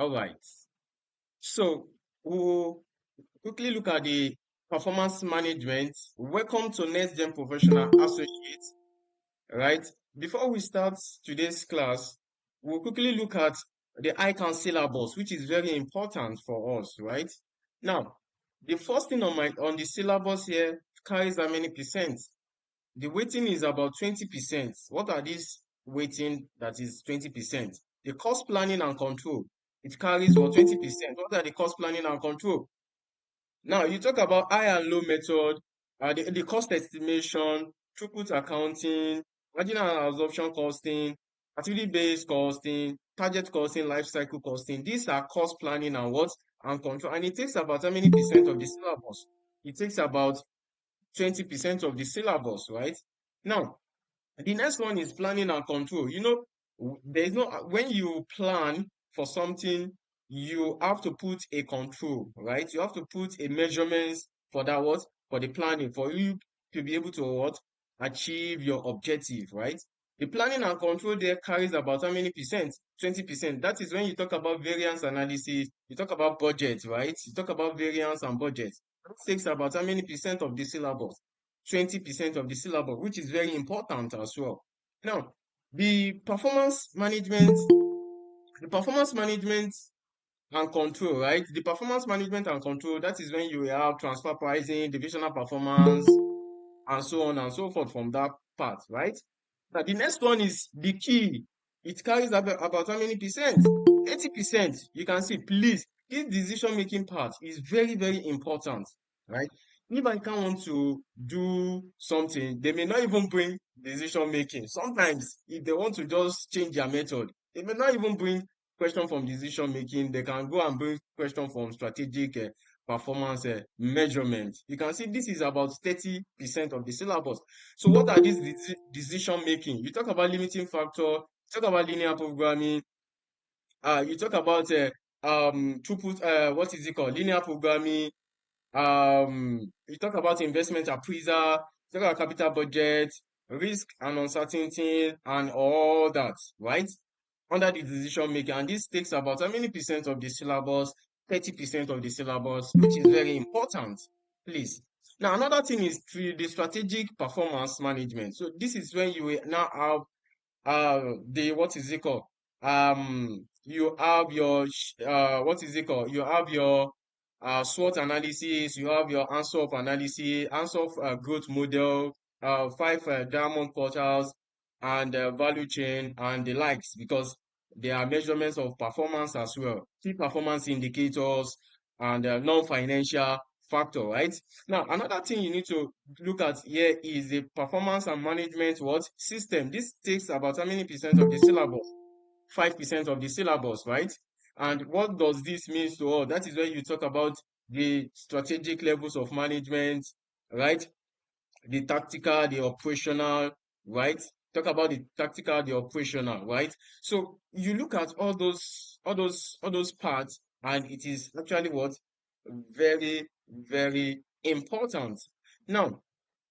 All right. So we'll quickly look at the performance management. Welcome to Next Gen Professional Associates. Right. Before we start today's class, we'll quickly look at the ICANN syllabus, which is very important for us. Right. Now, the first thing on the syllabus here carries how many percent? The weighting is about 20%. What are these weighting that is 20%? The cost planning and control. It carries what 20%. What are the cost planning and control? Now you talk about high and low method, the cost estimation, throughput accounting, marginal and absorption costing, activity-based costing, target costing, life cycle costing. These are cost planning and what and control. And it takes about how many percent of the syllabus? It takes about 20% of the syllabus, right? Now, the next one is planning and control. There is no when you plan for something, you have to put a control, right? You have to put a measurements for that what for the planning for you to be able to what achieve your objective, right? The planning and control there carries about how many percent? 20%. That is when you talk about variance analysis, you talk about budget, right? You talk about variance and budget. That takes about how many percent of the syllabus? 20% of the syllabus, which is very important as well. Now, the performance management, the performance management and control, right? The performance management and control, that is when you have transfer pricing, divisional performance, and so on and so forth from that part, right? Now, the next one is the key. It carries about how many percent? 80%. You can see, please, this decision making part is very, very important, right? If I can't want to do something, they may not even bring decision making. Sometimes, if they want to just change their method, they may not even bring question from decision making. They can go and bring question from strategic performance measurement. You can see this is about 30% of the syllabus. So what are these decision making? You talk about limiting factor, you talk about linear programming, you talk about throughput, what is it called? Linear programming, you talk about investment appraisal, you talk about capital budget, risk and uncertainty, and all that, right? Under the decision making, and this takes about how many percent of the syllabus? 30% of the syllabus, which is very important, please. Now, another thing is the strategic performance management. So this is when you will now have the what is it called? You have your what is it called? You have your SWOT analysis, you have your answer of analysis, answer of growth model, five diamond quarters, and value chain and the likes, because there are measurements of performance as well, key performance indicators and non-financial factor, right? Now, another thing you need to look at here is the performance and management what system. This takes about how many percent of the syllabus? 5% of the syllabus, right? And what does this mean to all? That is when you talk about the strategic levels of management, right? The tactical, the operational, right? Talk about the tactical, the operational, right? So you look at all those parts, and it is actually what very, very important. Now,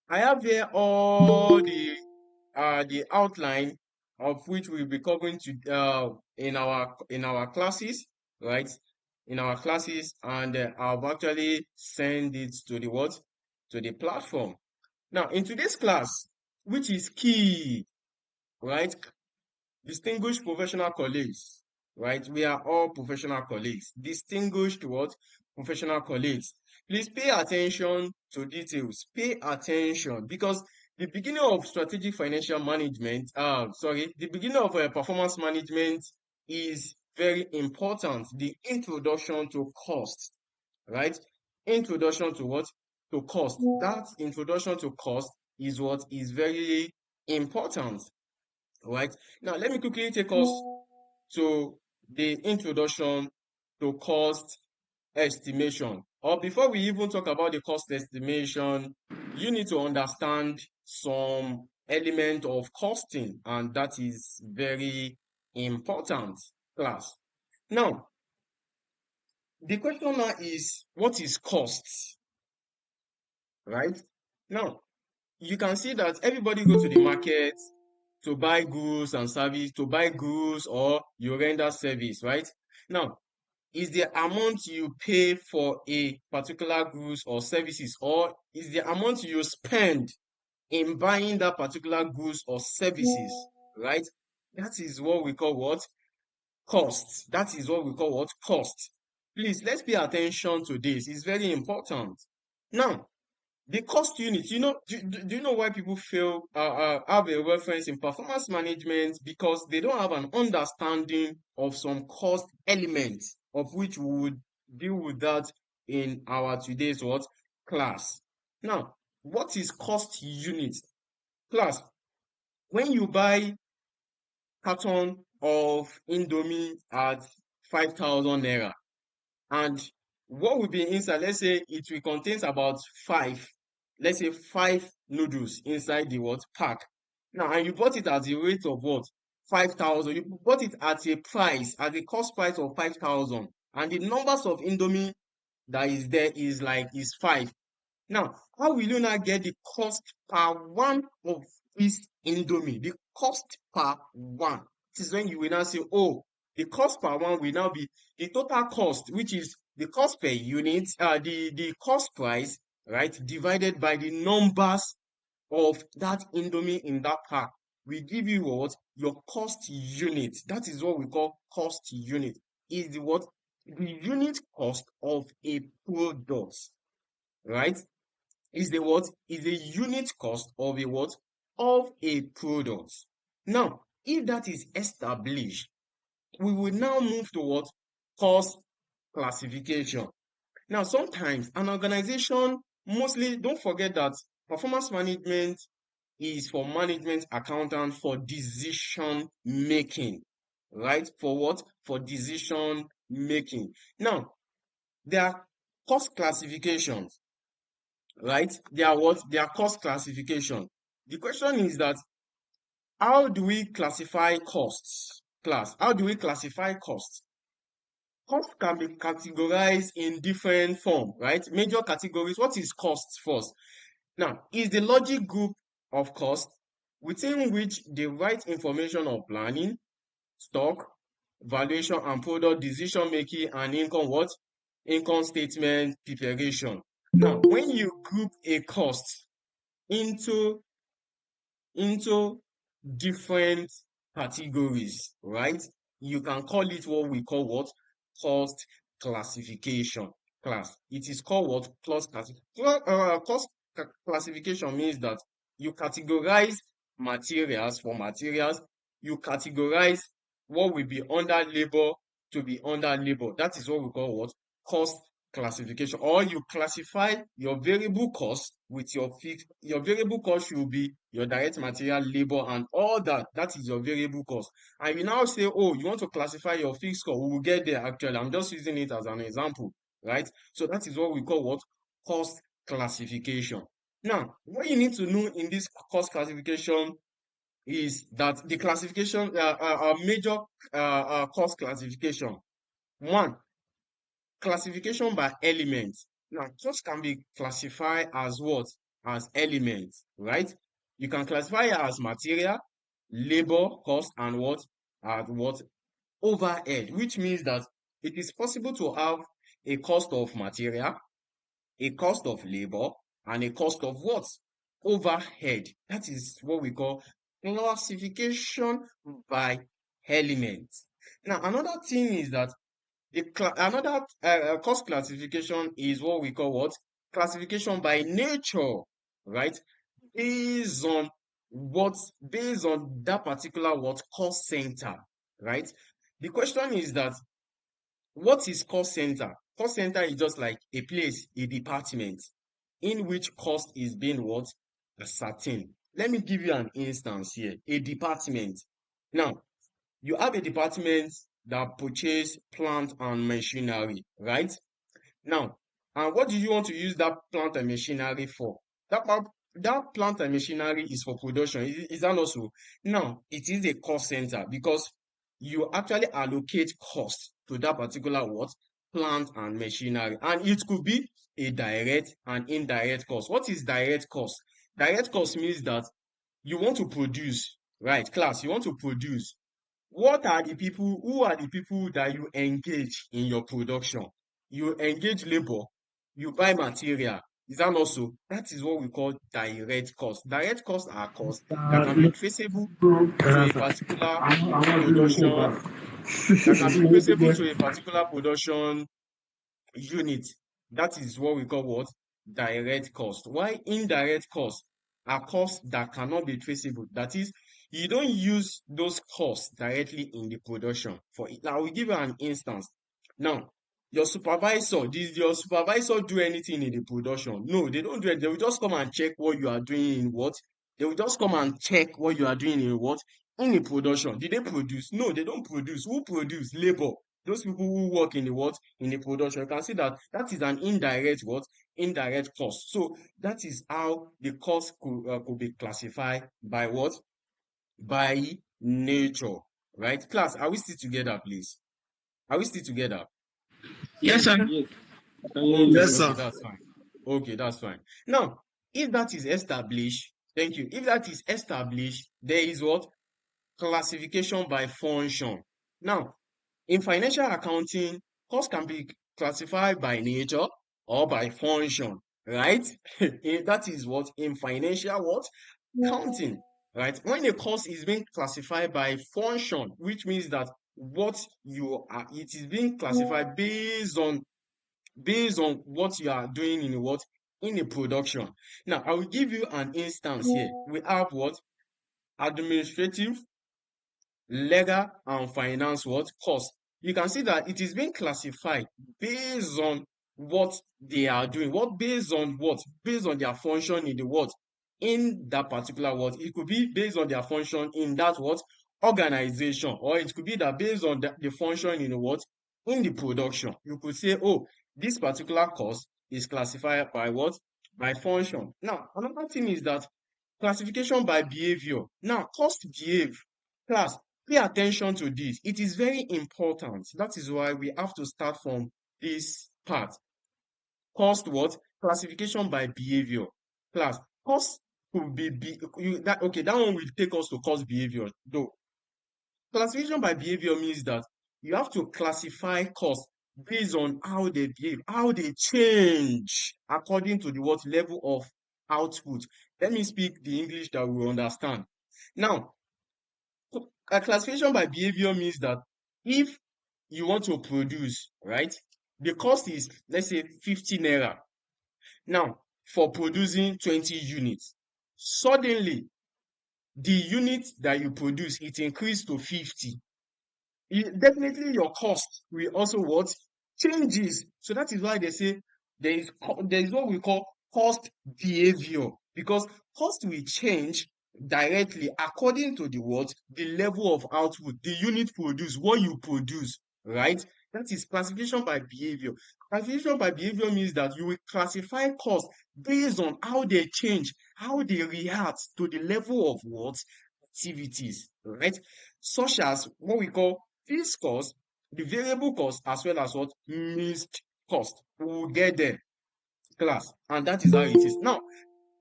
I have here all the outline of which we'll be covering to in our classes, right? In our classes, and I've actually send it to the what? To the platform. Now, in today's class, which is key, right? Distinguished professional colleagues, right? We are all professional colleagues. Distinguished what? Professional colleagues. Please pay attention to details. Pay attention, because the beginning of strategic financial management, the beginning of performance management is very important. The introduction to cost, right? Introduction to what? To cost. That introduction to cost is what is very important, right? Now, let me quickly take us to the introduction to cost estimation. Or before we even talk about the cost estimation, you need to understand some element of costing, and that is very important, class. Now, the question now is, what is cost, right? Now, you can see that everybody go to the market to buy goods and service, to buy goods or you render service, right? Now, is the amount you pay for a particular goods or services, or is the amount you spend in buying that particular goods or services, right? That is what we call what? Cost. That is what we call what? Cost. Please, let's pay attention to this. It's very important. Now, the cost unit, do you know why people fail have a reference in performance management? Because they don't have an understanding of some cost elements, of which we would deal with that in our today's what? Class. Now, what is cost unit? Class, when you buy carton of Indomie at 5,000 naira, and what will be inside, let's say it will contains about let's say five noodles inside the what pack. Now, and you bought it at the rate of what? 5,000. You bought it at a price, at the cost price of 5,000. And the numbers of Indomie that is there is five. Now, how will you now get the cost per one of this Indomie? The cost per one. This is when you will now say, oh, the cost per one will now be the total cost, which is the cost per unit, the cost price, right, divided by the numbers of that Indomie in that pack. We give you what? Your cost unit. That is what we call cost unit. Is the what? The unit cost of a product, right? Is the what? Is the unit cost of a what? Of a product. Now, if that is established, we will now move to what? Cost classification. Now, sometimes an organization, mostly, don't forget that performance management is for management accountant for decision making, right? For what? For decision making. Now, there are cost classifications, right? They are what? They are cost classification. The question is that how do we classify costs? Class, how do we classify costs? Costs can be categorized in different form, right? Major categories. What is costs first? Now, is the logic group of cost within which the right information of planning, stock, valuation, and product decision making and income what? Income statement preparation. Now, when you group a cost into into different categories, right? You can call it what we call what? Cost classification class. It is called what? Classification means that you categorize materials for materials. You categorize what will be under labor to be under labor. That is what we call what? Cost classification. Or you classify your variable cost with your fixed. Your variable cost should be your direct material, labor, and all that. That is your variable cost. And you now say, oh, you want to classify your fixed cost. We will get there actually. I'm just using it as an example, right? So that is what we call what? Cost classification. Now, what you need to know in this cost classification is that the classification, major cost classification. One, classification by element. Now, cost can be classified as what? As elements, right? You can classify it as material, labor, cost, and what? As what? Overhead, which means that it is possible to have a cost of material, a cost of labor, and a cost of what? Overhead. That is what we call classification by element. Now, another thing is that another cost classification is what we call what? Classification by nature, right? Based on what? Based on that particular what? Cost center, right? The question is that what is cost center? Cost center is just like a place, a department in which cost is being what? Ascertained. Let me give you an instance here. A department. Now, you have a department that purchase plant and machinery, right? Now, and what do you want to use that plant and machinery for? That plant and machinery is for production. Is that also? Now, it is a cost center because you actually allocate cost to that particular what? Plant and machinery. And it could be a direct and indirect cost. What is direct cost? Direct cost means that you want to produce, right? Class, you want to produce. What are the people, who are the people that you engage in your production? You engage labor, you buy material. Is that not so? That is what we call direct cost. Direct costs are costs that can be traceable to a particular production, that can be traceable to a particular production unit. That is what we call what? Direct cost. Why indirect costs are costs that cannot be traceable. That is, you don't use those costs directly in the production. For it, I will give you an instance. Now, did your supervisor do anything in the production? No, they don't do it. They will just come and check what you are doing in what? They will just come and check what you are doing in what? In the production. Did they produce? No, they don't produce. Who produce? Labor. Those people who work in the what? In the production. You can see that that is an indirect what? Indirect cost. So that is how the cost could be classified by what? By nature. Right? Class, are we still together, please? Are we still together? Yes, sir. Yes, I can hear Okay, you. Yes, okay, sir. that's fine. Okay, that's fine. Now, if that is established, thank you. If that is established, there is what? Classification by function. Now, in financial accounting, cost can be classified by nature or by function, right? That is what in financial what? Accounting, right? When a cost is being classified by function, which means that what you are, it is being classified based on what you are doing in what? In a production. Now, I will give you an instance here. We have what? Administrative, legal, and finance what? Cost. You can see that it is being classified based on what they are doing. What based on what? Based on their function in the what? In that particular what? It could be based on their function in that what? Organization. Or it could be that based on the function in the what? In the production. You could say, oh, this particular cost is classified by what? By function. Now, another thing is that classification by behavior. Now, cost behave. Class, pay attention to this. It is very important. That is why we have to start from this part. Cost what? Classification by behavior. Class, cost could okay, that one will take us to cost behavior. Though classification by behavior means that you have to classify costs based on how they behave, how they change according to the what level of output. Let me speak the English that we understand. Now, a classification by behavior means that if you want to produce, right, the cost is, let's say, 50 naira. Now, for producing 20 units, suddenly the unit that you produce, it increased to 50. Definitely your cost will also what? Changes. So that is why they say there is what we call cost behavior, because cost will change directly according to the what? The level of output, the unit produced, what you produce, right? That is classification by behavior. Classification by behavior means that you will classify costs based on how they change, how they react to the level of what? Activities, right? Such as what we call fixed cost, the variable cost, as well as what? Mixed cost. We will get there, class. And that is how it is. Now,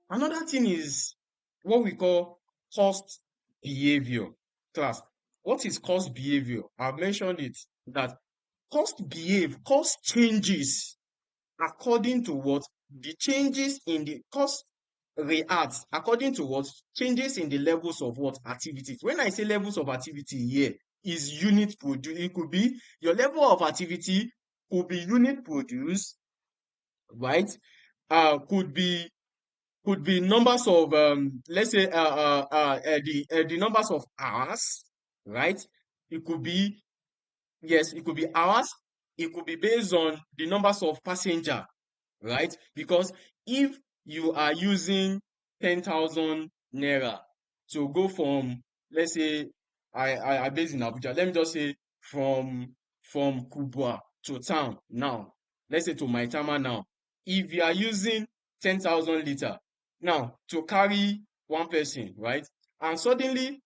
another thing is what we call cost behavior, class. What is cost behavior? I've mentioned it, that cost changes according to what? The changes in the cost reacts according to what? Changes in the levels of what? Activities. When I say levels of activity here, is unit produced. It could be your level of activity could be unit produced, right? Could be numbers of let's say the numbers of hours, right? It could be, yes, it could be hours. It could be based on the numbers of passenger, right? Because if you are using 10,000 naira to go from, let's say, I based in Abuja. Let me just say from Kubwa to town now. Let's say to Maitama now. If you are using 10,000 liter now to carry one person, right? And suddenly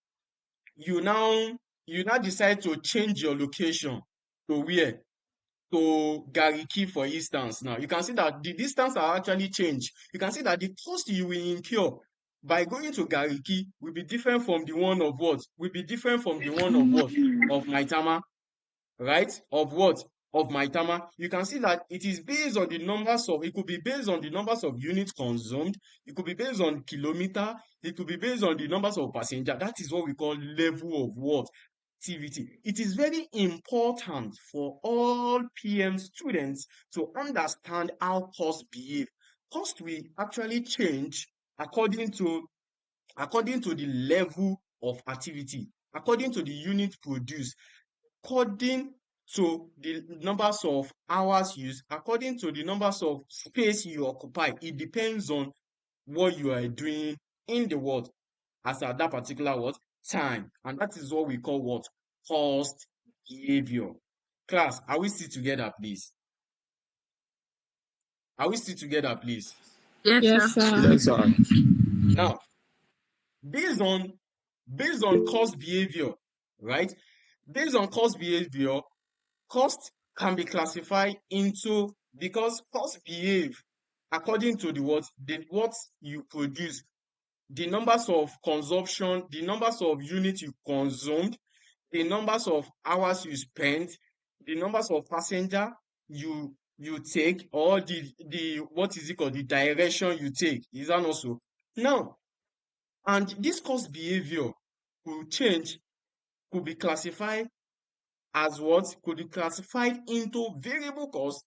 you now you now decide to change your location to where? To Gariki, for instance. Now you can see that the distance are actually changed. You can see that the cost you will incur by going to Gariki will be different from the one of what? Will be different from the one of what? Of Maitama, right? Of what? Of Maitama. You can see that it is based on the numbers of, it could be based on the numbers of units consumed, it could be based on kilometer, it could be based on the numbers of passenger. That is what we call level of what? Activity. It is very important for all PM students to understand how cost behave. Cost will actually change according to the level of activity, according to the unit produced, according to the numbers of hours used, according to the numbers of space you occupy. It depends on what you are doing in the world as at that particular what? Time. And that is what we call what? Cost behavior. Class, are we still together, please? Are we still together, please? Yes, Yes, sir. sir. Yes, sir. Now, based on cost behavior, right? Based on cost behavior, cost can be classified into, because cost behave according to what you produce, the numbers of consumption, the numbers of units you consumed, the numbers of hours you spent, the numbers of passenger you take, or the what is it called, the direction you take. Is that also? Now, and this cost behavior could change, could be classified as what? Could be classified into variable cost,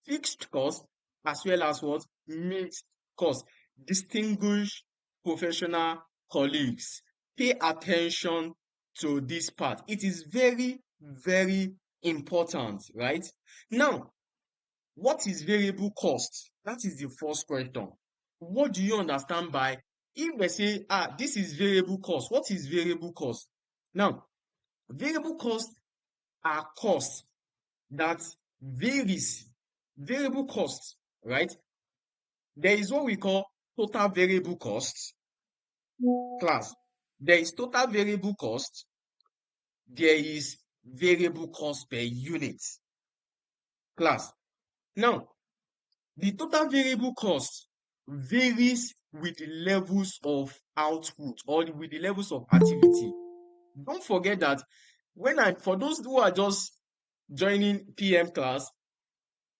fixed cost, as well as what? Mixed cost. Distinguished professional colleagues, pay attention to this part. It is very, very important, right? Now, what is variable cost? That is the first question. What do you understand by, if they say, this is variable cost, what is variable cost? Now, variable costs are costs that varies. Variable costs, right? There is what we call total variable costs. Class, there is total variable cost, there is variable cost per unit. Class, now, the total variable cost varies with the levels of output or with the levels of activity. Don't forget that for those who are just joining PM class,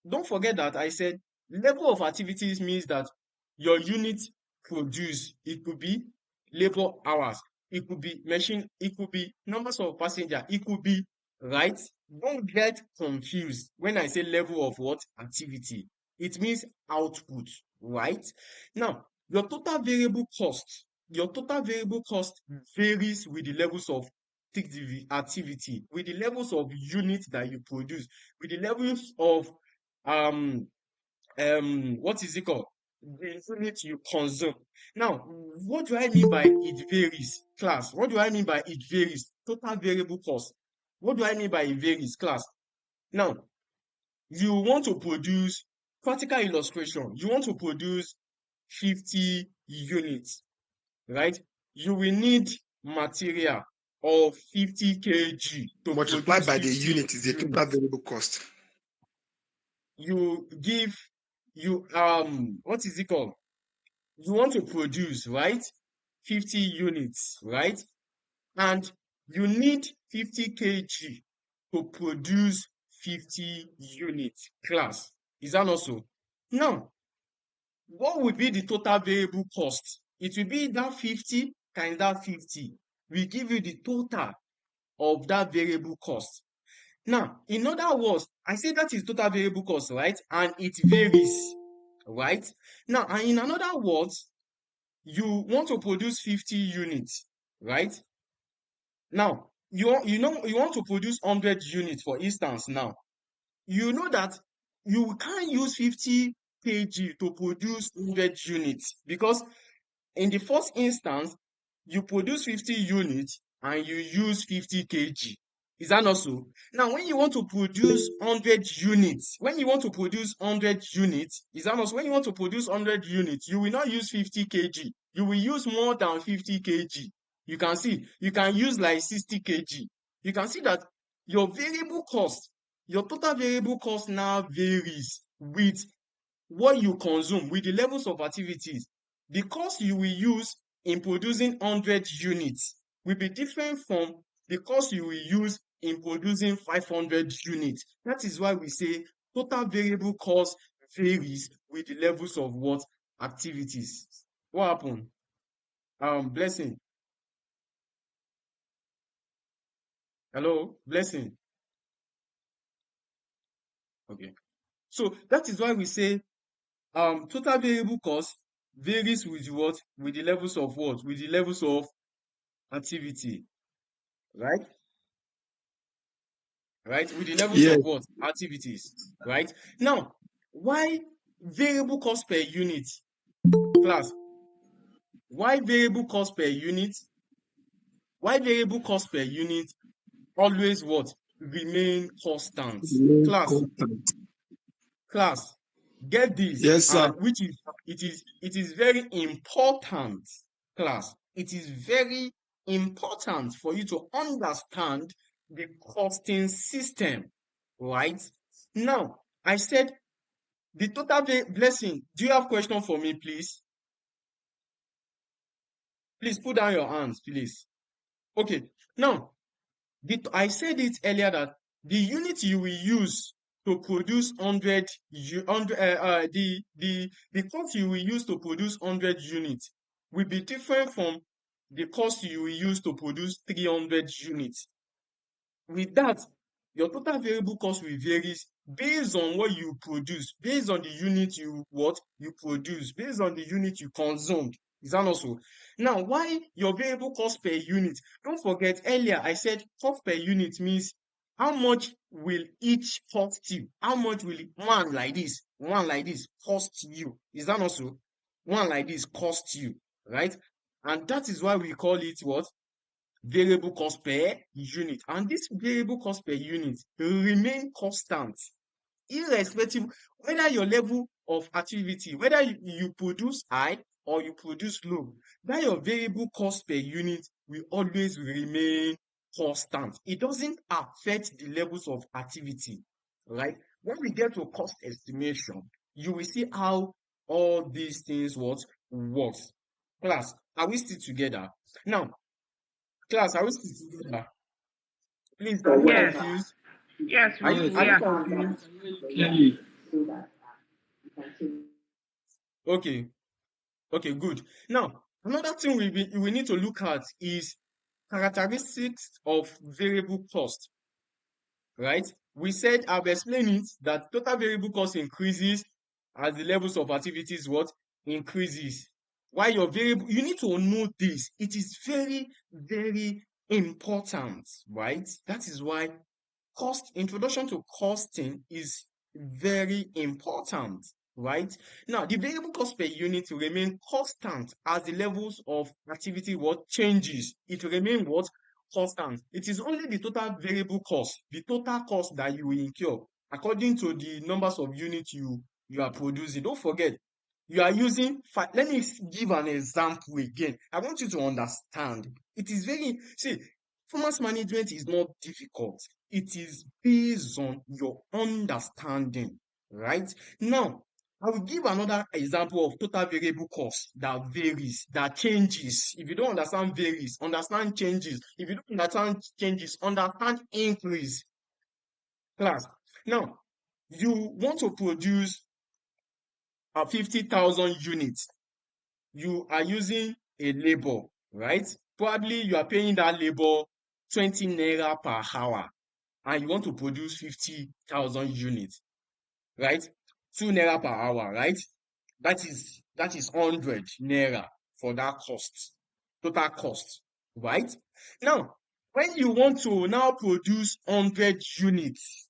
don't forget that I said level of activities means that your unit produce, it could be labor hours, it could be machine, it could be numbers of passenger, it could be, right? Don't get confused when I say level of what? Activity. It means output, right? Now, your total variable cost varies with the levels of activity, with the levels of units that you produce, with the levels of um what is it called, the unit you consume. Now, what do I mean by it varies? Class, what do I mean by it varies? Total variable cost. What do I mean by it varies? Class, now, you want to produce, practical illustration, you want to produce 50 units, right? You will need material of 50 kg to Multiplied produce by the 50 unit is the total units. variable cost. You give you what is it called, you want to produce, right, 50 units, right, and you need 50 kg to produce 50 units. Class, is that not so? Now, what would be the total variable cost? It will be that 50 times that 50 will give you the total of that variable cost. Now, in other words, I say that is total variable cost, right? And it varies, right? Now, and in another words, you want to produce 50 units, right? Now, you want to produce 100 units, for instance. Now, you know that you can't use 50 kg to produce 100 units, because in the first instance, you produce 50 units and you use 50 kg. Is that not so? Now, when you want to produce 100 units, is that not so? When you want to produce 100 units, you will not use 50 kg. You will use more than 50 kg. You can see, you can use like 60 kg. You can see that your variable cost, your total variable cost now varies with what you consume, with the levels of activities. The cost you will use in producing 100 units will be different from the cost you will use in producing 500 units. That is why we say total variable cost varies with the levels of what activities. What happened? Blessing. Hello, Blessing. Okay. So that is why we say total variable cost varies with what? With the levels of what? With the levels of activity, right? Right? With the levels Yes. of what? Activities, right? Now, why variable cost per unit? Class, why variable cost per unit? Why variable cost per unit always what? Remain constant. Remain Class, constant. class, get this, Yes, sir. and which is it is very important, class. It is very important for you to understand the costing system, right? Now, I said the total blessing. Do you have question for me, please? Please put down your hands, please. Okay. Now, I said it earlier that the unit you will use to produce 100, the cost you will use to produce 100 units will be different from the cost you will use to produce 300 units. With that, your total variable cost will vary based on what you produce, based on the unit you produce, based on the unit you consumed. Is that not so? Now, why your variable cost per unit? Don't forget earlier I said cost per unit means how much will each cost you? How much will one like this cost you? Is that not so? One like this cost you, right? And that is why we call it what? Variable cost per unit. And this variable cost per unit will remain constant irrespective whether your level of activity, whether you produce high or you produce low, that your variable cost per unit will always remain constant. It doesn't affect the levels of activity, right? When we get to cost estimation, you will see how all these things works. Class, are we still together? Now, class, are we still together? Please, are you Yes. confused? Yes, Are we, you Yes. are we you are. confused? Clearly. Okay, okay, good. Now, another thing we need to look at is characteristics of variable cost, right? We said I've explained it that total variable cost increases as the levels of activities what increases. Why your variable, you need to know this. It is very, very important, right? That is why introduction to costing is very important, right? Now, the variable cost per unit will remain constant as the levels of activity what changes. It will remain what constant. It is only the total variable cost, the total cost that you will incur according to the numbers of units you are producing. Don't forget, you are using let me give an example again. I want you to understand. It is very see, performance management is not difficult. It is based on your understanding, right? Now, I will give another example of total variable cost that varies, that changes. If you don't understand varies, understand changes. If you don't understand changes, understand increase. Class. Now, you want to produce 50,000 units. You are using a labor, right? Probably you are paying that labor 20 naira per hour and you want to produce 50,000 units, right? 2 naira per hour, right? That is 100 naira for that cost, total cost, right? Now, when you want to now produce 100 units,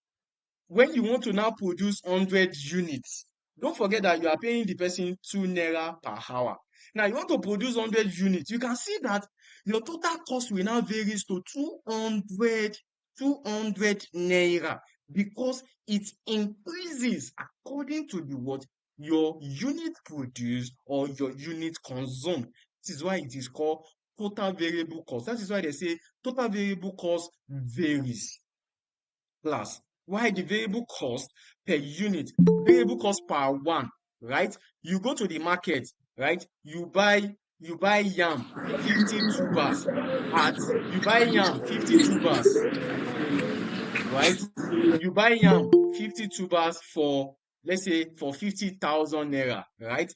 when you want to now produce 100 units, don't forget that you are paying the person 2 naira per hour. Now, you want to produce 100 units, you can see that your total cost will now varies to 200 naira because it increases according to the what your unit produced or your unit consumed. This is why it is called total variable cost. That is why they say total variable cost varies. Class. Why the variable cost per unit, variable cost per one, right? You go to the market, right? You buy you buy yam 50 tubers you buy yam 50 tubers, right? You buy yam 50 tubers for, let's say, for 50,000 naira, right?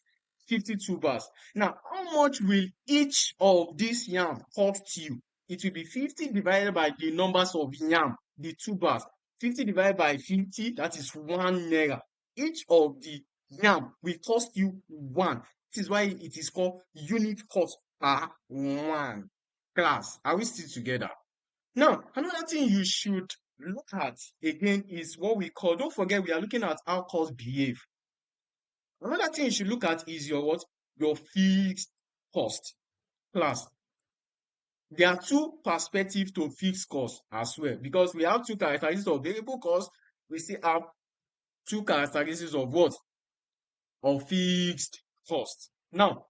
50 tubers. Now, how much will each of these yam cost you? It will be 50 divided by the numbers of yam, the tubers. 50 divided by 50, that is 1 naira. Each of the yam will cost you 1. This is why it is called unit cost per 1. Class, are we still together? Now, another thing you should look at again is what we call, don't forget, we are looking at how costs behave. Another thing you should look at is your what? Your fixed cost. Class. There are two perspectives to fixed cost as well, because we have two characteristics of variable cost. We still have two characteristics of what? Of fixed cost. Now,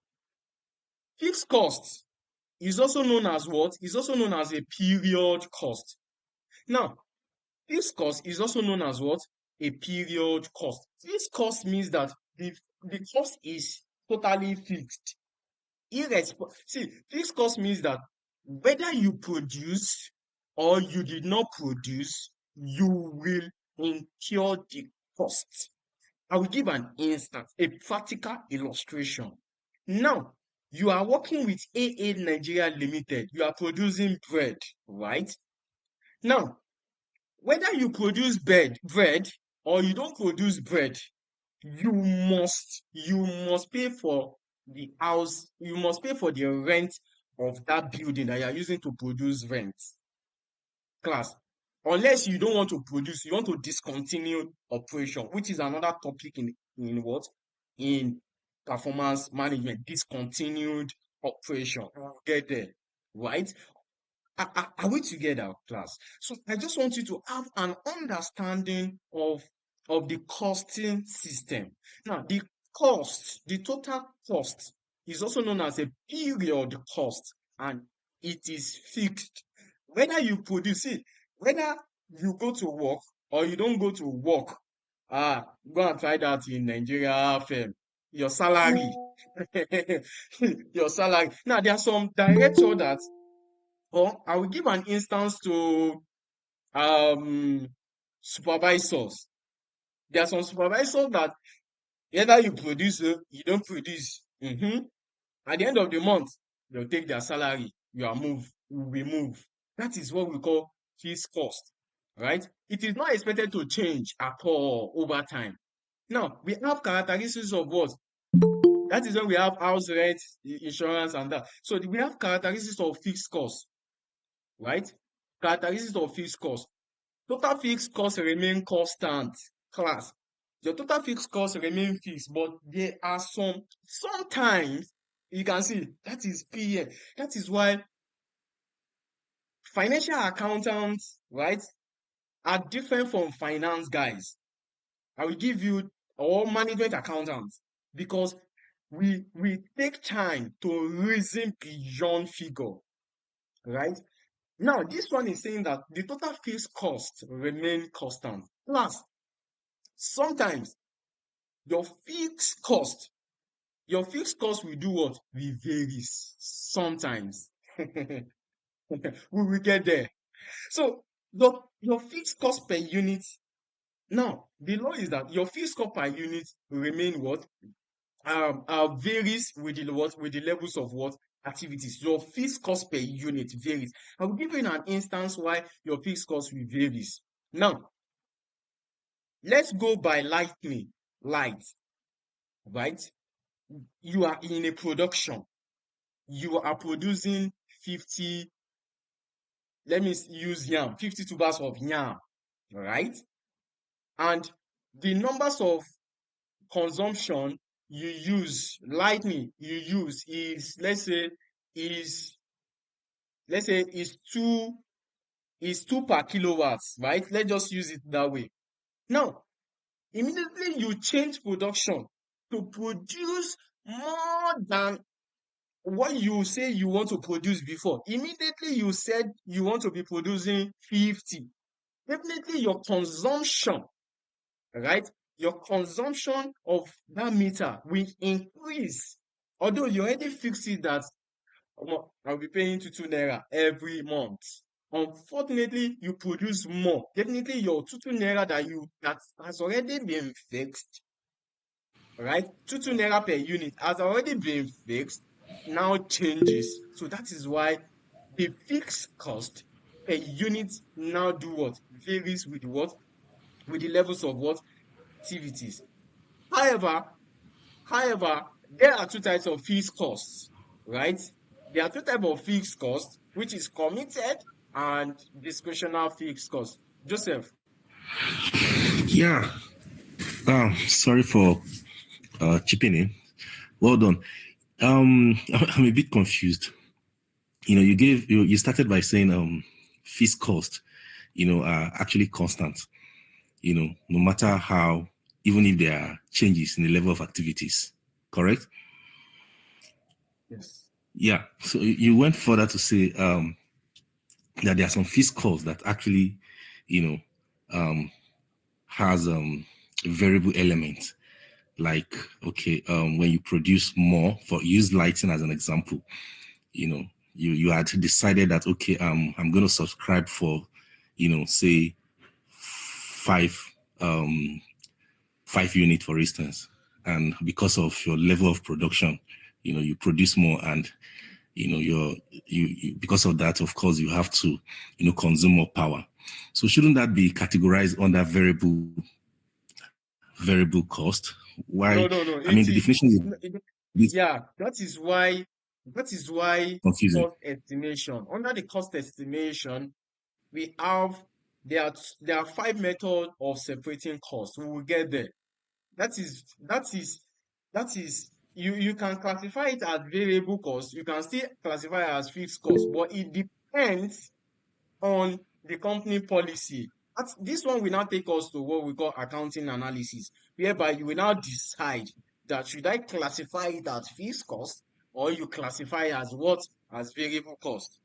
fixed cost is also known as what? Is also known as a period cost. Now, fixed cost is also known as what? A period cost. Fixed cost means that the cost is totally fixed. See, fixed cost means that whether you produce or you did not produce, you will incur the cost. I will give an instance, a practical illustration. Now, you are working with AA Nigeria Limited. You are producing bread, right? Now, whether you produce bread or you don't produce bread, you must pay for the house, you must pay for the rent of that building that you are using to produce rent. Class. Unless you don't want to produce, you want to discontinue operation, which is another topic in what? In performance management, discontinued operation. We'll get there, right? Are we together, class? So I just want you to have an understanding of the costing system. Now, the total cost is also known as a period cost, and it is fixed. Whether you produce it, whether you go to work or you don't go to work, go and try that in Nigeria firm. Your salary, your salary. Now, there are some director that, or I will give an instance to um supervisors. There are some supervisors that either you produce or you don't produce. At the end of the month, they'll take their salary. You are moved. You will be moved. That is what we call fixed cost, right? It is not expected to change at all over time. Now, we have characteristics of what? That is when we have house rent, insurance, and that. So we have characteristics of fixed cost, right? Characteristics of fixed cost. Total fixed cost remain constant. Class. Your total fixed cost remain fixed, but there are sometimes you can see that is PM. That is why financial accountants, right, are different from finance guys. I will give you, or management accountants, because we take time to reason beyond figure, right? Now, this one is saying that the total fixed cost remain constant. Plus, sometimes your fixed cost, your fixed cost will do what? Will varies. Sometimes. We will get there. So your fixed cost per unit, now the law is that your fixed cost per unit will remain what? Varies with the what? With the levels of what? Activities. Your fixed cost per unit varies. I will give you an instance why your fixed cost will varies. Now, let's go by lightning. Light, right? You are in a production. You are producing 50, let me use yam, 50 tubers of yam, right? And the numbers of consumption you use, lightning you use is, is 2 per kilowatts, right? Let's just use it that way. Now, immediately you change production to produce more than what you say you want to produce before. Immediately you said you want to be producing 50. Definitely your consumption, right? Your consumption of that meter will increase. Although you already fix it that I'll be paying 2 naira every month. Unfortunately, you produce more. Definitely, your 2 naira that has already been fixed, right? 2 naira per unit has already been fixed, now changes. So that is why the fixed cost per unit now do what? Varies with what? With the levels of what? Activities. However, However, there are two types of fixed costs, right? There are two types of fixed costs, which is committed and discretionary fixed costs. Joseph, Yeah. Sorry for chipping in. Well done. I'm a bit confused. You started by saying fees cost, are actually constant. No matter how, even if there are changes in the level of activities. Correct? yes. Yeah. So you went further to say that there are some fees costs that actually, you know, has variable element. Like, okay, when you produce more, for use lighting as an example, you know, you had decided that okay, I'm going to subscribe for, say 5 unit, for instance, and because of your level of production, you produce more, and you because of that, of course, you have to consume more power. So shouldn't that be categorized under variable cost? Why? No, no, no. I mean, It the is, definition is this yeah, that is why confusing. cost estimation. Under the cost estimation, we have there are five methods of separating costs. We will get there. That is you can classify it as variable cost, you can still classify it as fixed cost, but it depends on the company policy. This one will now take us to what we call accounting analysis, whereby you will now decide that should I classify it as fixed cost or you classify it as what? As variable cost,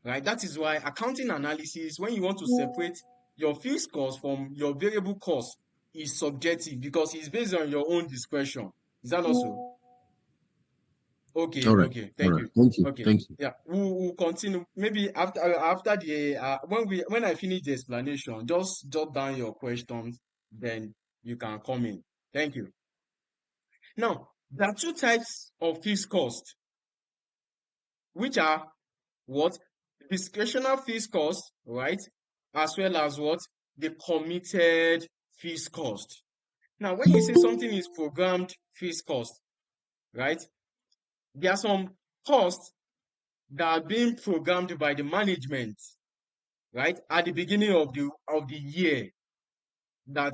right? That is why accounting analysis, when you want to separate your fixed cost from your variable cost, is subjective because it's based on your own discretion. Is that also okay? All right. Okay, All thank right. you. Thank you. Okay, Thank you. yeah, we'll continue maybe after the when I finish the explanation. Just jot down your questions, then you can come in. Thank you. Now, there are two types of fixed cost, which are what? Discretional fixed cost, right? As well as what? The committed fixed cost. Now, when you say something is programmed fixed cost, right? There are some costs that are being programmed by the management, right? At the beginning of the year, that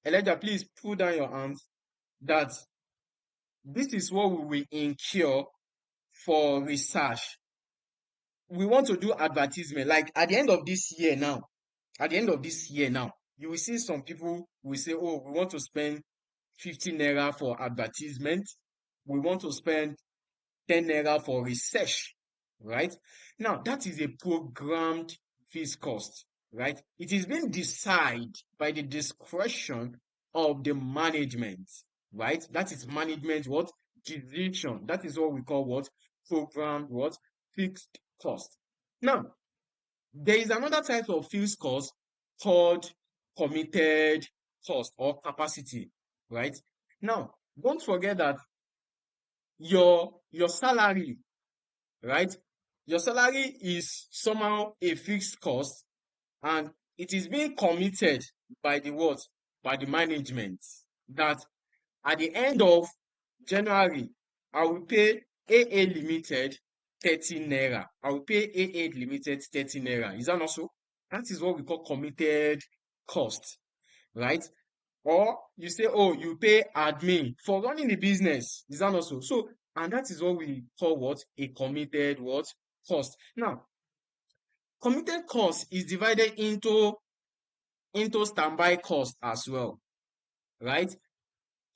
Elijah, please put down your hands, that this is what we will incur for research. We want to do advertisement. Like at the end of this year now, you will see some people will say, oh, we want to spend 15 naira for advertisement. We want to spend 10 naira for research, right? Now, that is a programmed fees cost, right? It is being decided by the discretion of the management, right? That is management what? Decision. That is what we call what? Programmed what? Fixed cost. Now, there is another type of fixed cost called committed cost or capacity, right? Now, don't forget that your salary, right? Your salary is somehow a fixed cost and it is being committed by the what? By the management, that at the end of January, I will pay AA Limited 30 naira. I will pay AA Limited 30 naira. Is that not so? That is what we call committed cost, right? Or you say, oh, you pay admin for running the business. Is that not so? So, and that is what we call what? A committed what? Cost. Now, committed cost is divided into standby cost as well, right?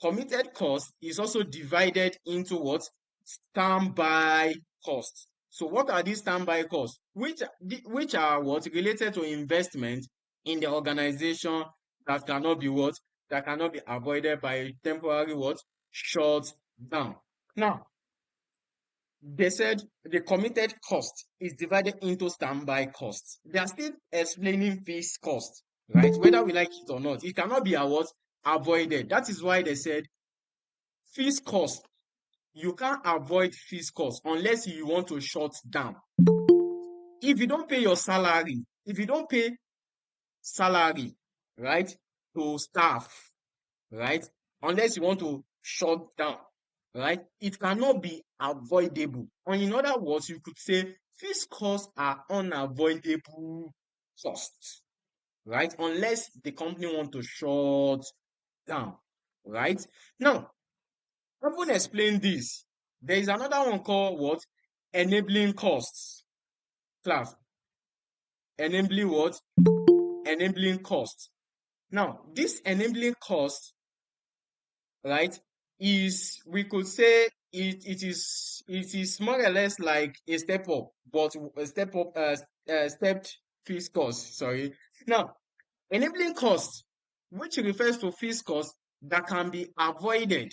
Committed cost is also divided into what? Standby costs. So what are these standby costs? Which are what? Related to investment in the organization that cannot be what? That cannot be avoided by temporary what? Short down. Now, they said the committed cost is divided into standby costs. They are still explaining fixed cost, right? Whether we like it or not, it cannot be avoided. That is why they said fixed cost. You can't avoid fixed cost unless you want to shut down. If you don't pay your salary, if you don't pay salary, right, to staff, right, unless you want to shut down, right, it cannot be avoidable. Or in other words, you could say fixed costs are unavoidable costs, right, unless the company want to shut down, right. Now, having explained this, there is another one called what? Enabling costs. Class, enabling what? Enabling costs. Now, this enabling cost, right, is, we could say it is more or less like a step up, but a step up, stepped fixed cost. Sorry. Now, enabling cost, which refers to fixed cost that can be avoided,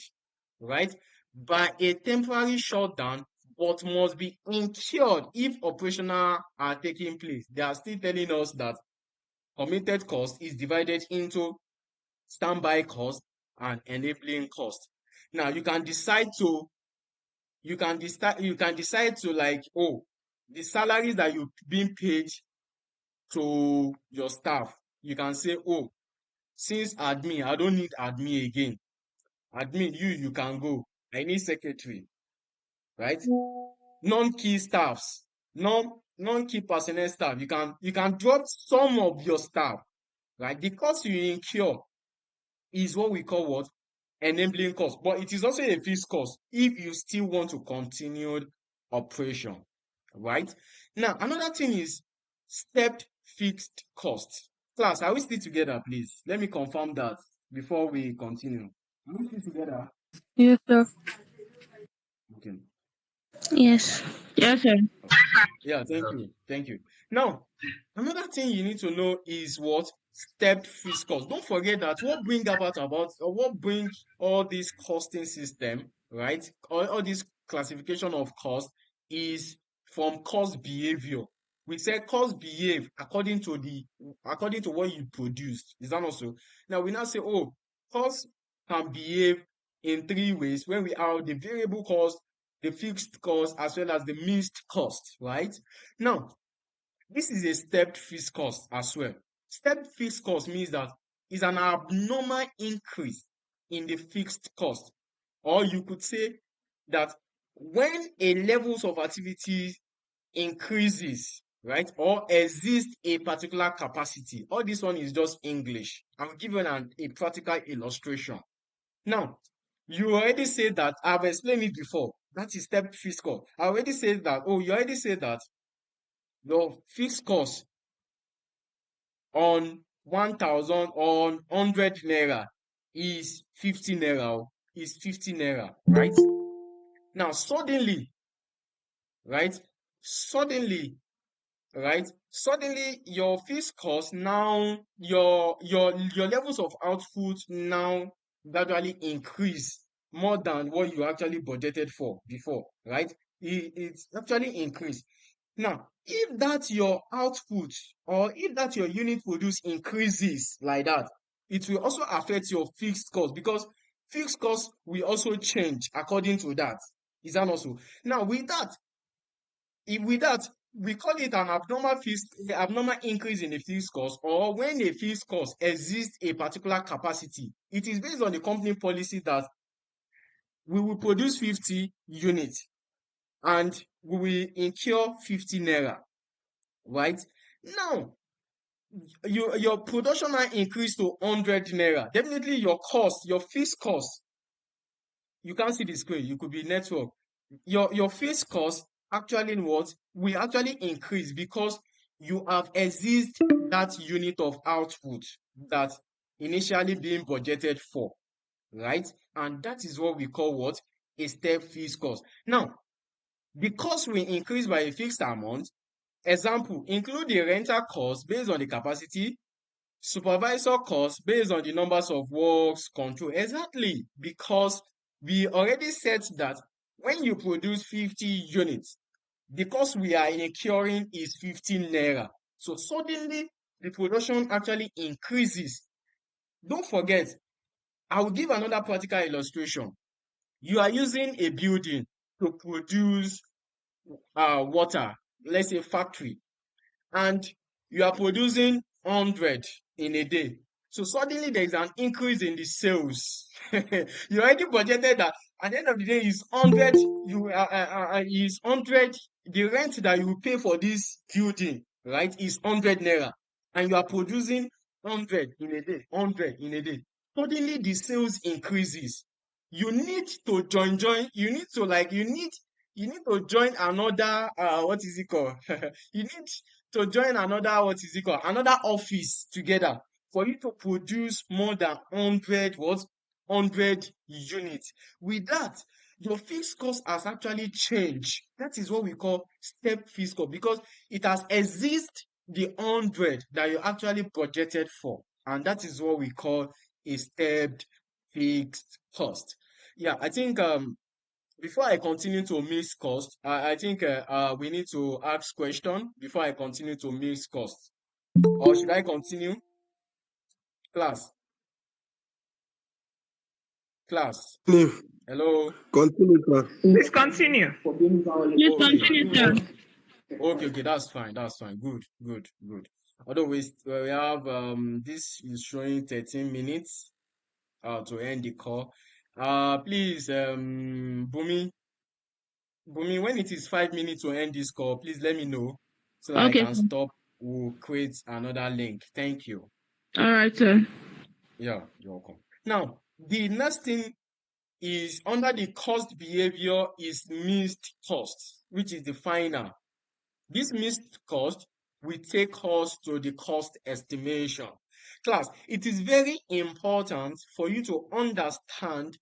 right, by a temporary shutdown, but must be incurred if operational are taking place. They are still telling us that committed cost is divided into standby cost and enabling cost. Now you can decide to, like, oh, the salaries that you've been paid to your staff, you can say, oh, since admin, I don't need admin again. Admin, you can go. I need secretary, right? Non-key staffs, non-key personnel staff. You can drop some of your staff, right? The cost you incur is what we call what? Enabling cost. But it is also a fixed cost if you still want to continue operation, right? Now, another thing is stepped fixed cost. Class, are we still together, please? Let me confirm that before we continue. Are we still together? Yes, sir. Okay. Yes. Yes, sir. Yeah, thank you. Thank you. Now, another thing you need to know is what? Stepped fixed cost. Don't forget that what bring all this costing system, right? All this classification of cost is from cost behavior. We say cost behave according to what you produced. Is that also? Now we now say, oh, cost can behave in three ways when we have the variable cost, the fixed cost, as well as the mixed cost, right? Now, this is a stepped fixed cost as well. Stepped fixed cost means that is an abnormal increase in the fixed cost. Or you could say that when a levels of activity increases, right, or exists a particular capacity. All this one is just English. I'm giving a practical illustration. Now, you already said that, I've explained it before. That is step fixed cost. I already said that. Oh, you already said that your fixed cost on 1,000 on 100 naira is 50 naira. Is 50 naira, right? Now, suddenly, right? Suddenly, right? Suddenly, your fixed cost now, your levels of output now gradually increase more than what you actually budgeted for before, right? It's actually increased. Now, if that your output or if that your unit produce increases like that, it will also affect your fixed cost because fixed cost will also change according to that. Is that also? Now, with that, we call it an abnormal increase in the fixed cost, or when a fixed cost exceeds a particular capacity. It is based on the company policy that we will produce 50 units and we will incur 50 naira, right? Now, your production now increase to 100 naira. Definitely your fixed cost, you can't see the screen, you could be network. Your fixed cost actually what will actually increase because you have exceeded that unit of output that initially being budgeted for, right? And that is what we call what? A step fixed cost. Now, the cost will increase by a fixed amount. Example, include the rental cost based on the capacity, supervisor cost based on the numbers of works control. Exactly, because we already said that when you produce 50 units, the cost we are incurring is 15 naira. So suddenly the production actually increases. Don't forget, I will give another practical illustration. You are using a building to produce water, let's say factory, and you are producing 100 in a day. So suddenly there is an increase in the sales. You already budgeted that at the end of the day is 100, is 100, the rent that you will pay for this building, right, is 100 naira, and you are producing 100 in a day, 100 in a day. Suddenly the sales increases. You need to you need to you need to join another what is it called? You need to join another, what is it called, another office together for you to produce more than 100 units. With that, your fixed cost has actually changed. That is what we call step fixed cost, because it has exceeded the 100 that you actually budgeted for, and that is what we call a stepped fixed cost. Yeah, I think before I continue to mix cost, I think we need to ask question before I continue to mix cost. Or should I continue? Class, class. Continue, Hello. continue, sir. Please continue. Please Okay, continue, sir. okay. That's fine. That's fine. Good, good, good. Although we have this is showing 13 minutes to end the call. Please Bumi, when it is 5 minutes to end this call, please let me know so that I Okay, can sir. stop. We'll create another link. Thank you. All right, sir. Yeah, you're welcome. Now, the next thing is under the cost behavior is missed cost, which is the final. This missed cost will take us to the cost estimation. Class, it is very important for you to understand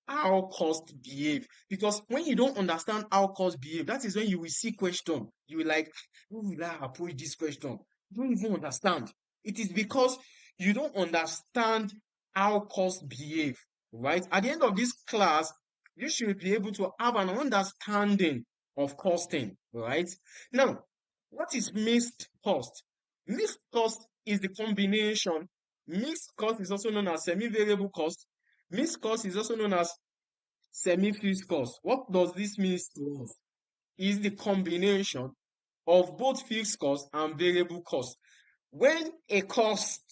how cost behave, because when you don't understand how cost behave, that is when you will see question. You will like, how will I approach this question? You don't even understand. It is because you don't understand how cost behave, right? At the end of this class, you should be able to have an understanding of costing, right? Now, what is mixed cost? Mixed cost is the combination. Mixed cost is also known as semi-variable cost. Mixed cost is also known as semi-fixed cost. What does this mean to us? Is the combination of both fixed cost and variable cost. When a cost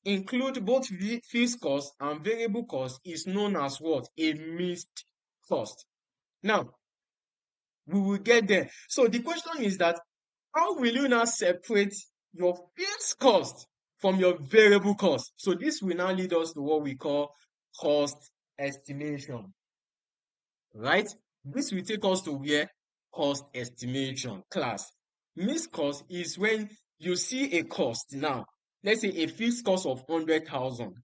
include both fixed cost and variable cost, is known as what? A mixed cost. Now, we will get there. So the question is that how will you now separate your fixed cost from your variable cost? So this will now lead us to what we call cost estimation, right? This will take us to where? Cost estimation class. Mixed cost is when you see a cost now. Let's say a fixed cost of 100,000.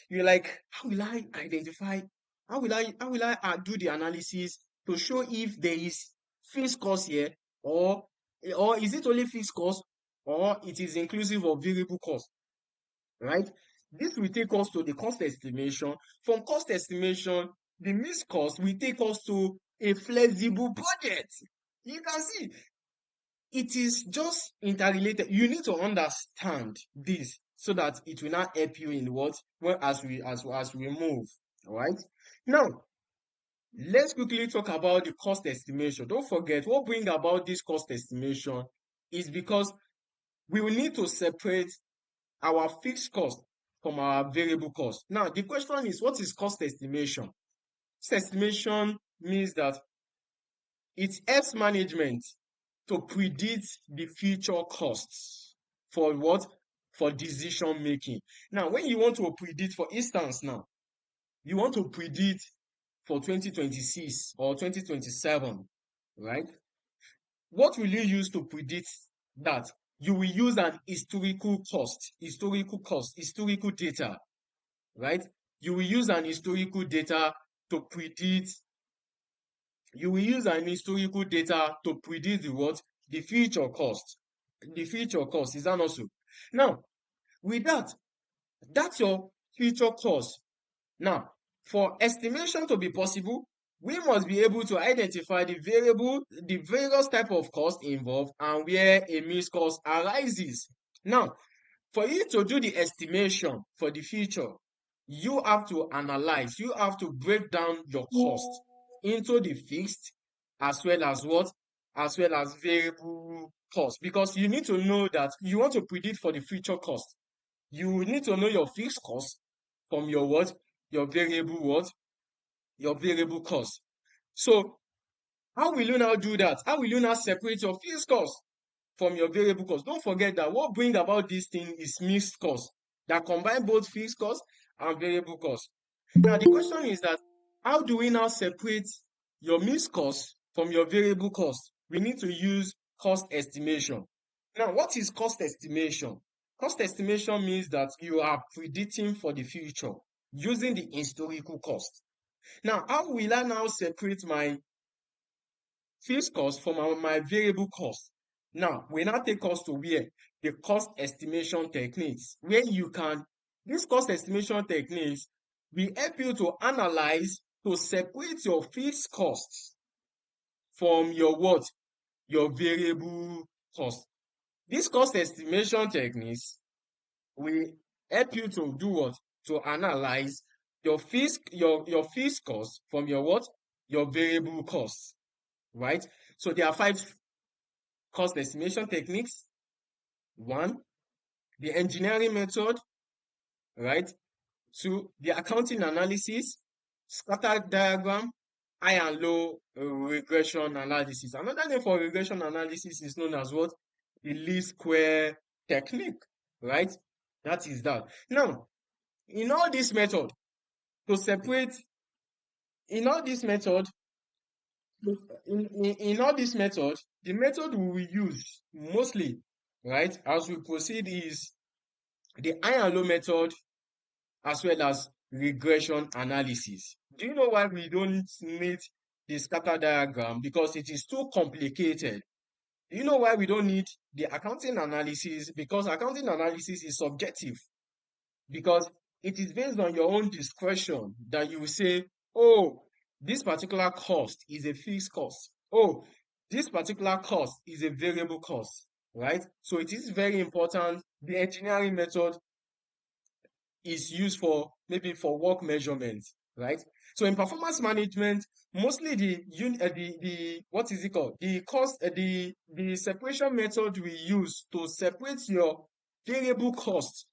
You're like, how will I identify? How will I do the analysis to show if there is fixed cost here, or is it only fixed cost, or it is inclusive of variable cost, right? This will take us to the cost estimation. From cost estimation, the mixed cost will take us to a flexible budget. You can see it is just interrelated. You need to understand this so that it will not help you in what as we move. All right. Now, let's quickly talk about the cost estimation. Don't forget, what bring about this cost estimation is because we will need to separate our fixed cost from our variable cost. Now, the question is, what is cost estimation? Cost estimation means that it helps management to predict the future costs for what? For decision making. Now, when you want to predict, for instance, now, you want to predict for 2026 or 2027, right? What will you use to predict that? You will use an historical data, right? You will use an historical data to predict, the what? The future cost. The future cost, is that not so? Now, with that's your future cost. Now, for estimation to be possible, we must be able to identify the various type of cost involved and where a missed cost arises. Now, for you to do the estimation for the future, you have to analyze, you have to break down your cost into the fixed as well as what? As well as variable cost. Because you need to know that you want to predict for the future cost. You need to know your fixed cost from your what? Your variable what? Your variable cost. So how will you now do that? How will you now separate your fixed cost from your variable cost? Don't forget that what bring about this thing is mixed cost that combine both fixed cost and variable cost. Now the question is that how do we now separate your mixed cost from your variable cost? We need to use cost estimation. Now, what is cost estimation? Cost estimation means that you are predicting for the future using the historical cost. Now, how will I now separate my fixed cost from my variable cost? Now, we now take us to where the cost estimation techniques, where you can, these cost estimation techniques will help you to analyze, to separate your fixed costs from your what? Your variable cost. These cost estimation techniques will help you to do what? To analyze your fixed cost from your what? Your variable costs, right? So there are 5 cost estimation techniques. 1, the engineering method, right? 2, the accounting analysis, scatter diagram, high and low regression analysis. Another name for regression analysis is known as what? The least square technique, right? That is that. Now, in all this method, to separate, in all this method, in all this method, the method we will use mostly, right, as we proceed is the high and low method as well as regression analysis. Do you know why we don't need the scatter diagram? Because it is too complicated. Do you know why we don't need the accounting analysis? Because accounting analysis is subjective. Because it is based on your own discretion that you will say, oh, this particular cost is a fixed cost. Oh, this particular cost is a variable cost, right? So it is very important. The engineering method is used for maybe for work measurement, right? So in performance management, mostly the what is it called? The cost the separation method we use to separate your variable cost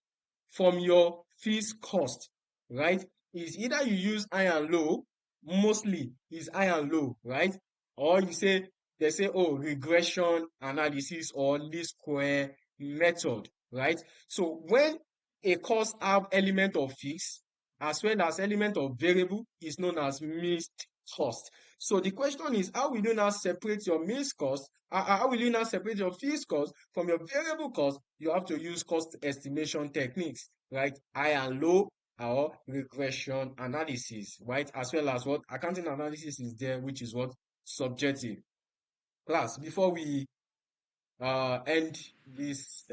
from your fixed cost, right? Is either you use high and low, mostly is high and low, right? Or you say they say, oh, regression analysis or least square method, right? So when a cost have element of fixed as well as element of variable is known as mixed cost. So the question is, how will you now separate your mixed cost? How will you now separate your fixed cost from your variable cost? You have to use cost estimation techniques, right? High and low or regression analysis, right? As well as what accounting analysis is there, which is what subjective. Class, before we end this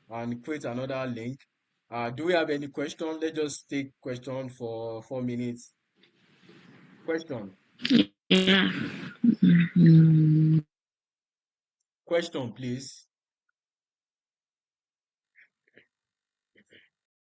and create another link, do we have any question? Let's just take question for 4 minutes. Question. Yeah. Question, please.